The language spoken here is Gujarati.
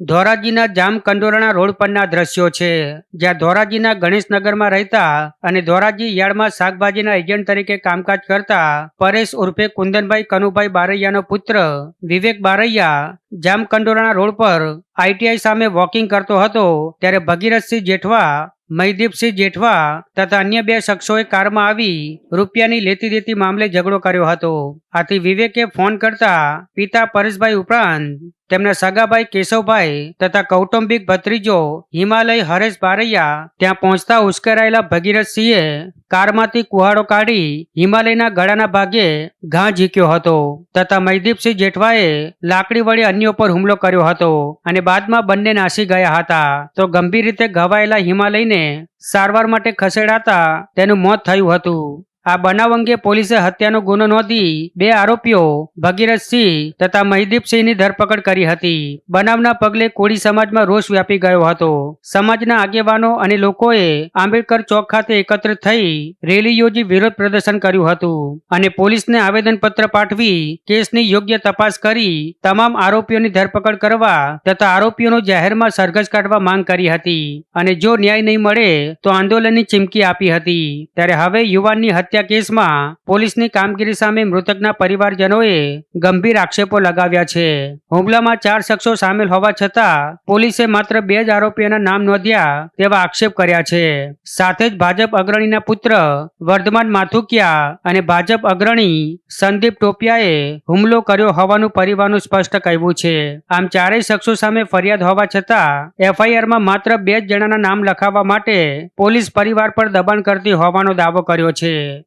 ધોરાજીના જામકંડોરણા રોડ પરના દ્રશ્યો છે, જ્યાં ધોરાજીના ગણેશનગરમાં રહેતા અને ધોરાજી યાર્ડમાં શાકભાજીના એજન્ટ તરીકે કામકાજ કરતા પરેશ ઉર્ફે કુંદનભાઈ કનુભાઈ બારૈયાનો પુત્ર વિવેક બારૈયા જામકંડોરણા રોડ પર આઈટીઆઈ સામે વોકિંગ કરતો હતો, ત્યારે ભગીરથસિંહ જેઠવા, મહીદીપસિંહ જેઠવા તથા અન્ય બે શખ્સોએ કારમાં આવી રૂપિયાની લેતી દેતી મામલે ઝઘડો કર્યો હતો. આથી વિવેકે ફોન કરતા પિતા પરેશભાઈ ઉપરાંત તેમના સગાભાઈ કેશવભાઈ તથા કૌટુંબિક ભત્રીજો હિમાલય હરેશ બારૈયા ત્યાં પહોંચતા ઉશ્કેરાયેલા ભગીરથસિંહે કારમાંથી કુહાડો કાઢી હિમાલયના ગળાના ભાગે ઘા ઝીક્યો હતો તથા મહીદીપસિંહ જેઠવાએ લાકડી વડે અન્ય પર હુમલો કર્યો હતો અને બાદમાં બંને નાસી ગયા હતા. તો ગંભીર રીતે ઘવાયેલા હિમાલયને સારવાર માટે ખસેડાતા તેનું મોત થયું હતું. આ બનાવ અંગે પોલીસે હત્યાનો ગુનો નોંધી બે આરોપીઓ ભગીરથસિંહ તથા મહીદીપસિંહની ધરપકડ કરી હતી. બનાવના પગલે કોળી સમાજમાં રોષ વ્યાપી ગયો હતો. સમાજના આગેવાનો અને લોકોએ આંબેડકર ચોક ખાતે એકત્રિત થઈ રેલી યોજી વિરોધ પ્રદર્શન કર્યું હતું અને પોલીસને આવેદનપત્ર પાઠવી કેસની યોગ્ય તપાસ કરી તમામ આરોપીઓની ધરપકડ કરવા તથા આરોપીઓનો જાહેરમાં સરઘસ કાઢવા માંગ કરી હતી અને જો ન્યાય નહીં મળે તો આંદોલનની ચીમકી આપી હતી. ત્યારે હવે યુવાનની હત્યા કેસમાં પોલીસની કામગીરી સામે મૃતકના પરિવારજનોએ ગંભીર આક્ષેપો લગાવ્યા છે. હુમલામાં 4 શખ્સો સામેલ હોવા છતાં પોલીસે માત્ર 2 જ આરોપીઓના નામ નોંધ્યા તેવા આક્ષેપ કર્યા છે. સાથે જ ભાજપ અગ્રણીના પુત્ર વર્ધમાન માથુકિયા અને ભાજપ અગ્રણી સંદીપ ટોપિયાએ હુમલો કર્યો હોવાનું પરિવારનું સ્પષ્ટ કહ્યું છે. આમ ચારેય શખ્સો સામે ફરિયાદ હોવા છતાં એફઆઈઆરમાં માત્ર 2 જ જણાના નામ લખાવવા માટે પોલીસ પરિવાર પર દબાણ કરતી હોવાનો દાવો કર્યો છે.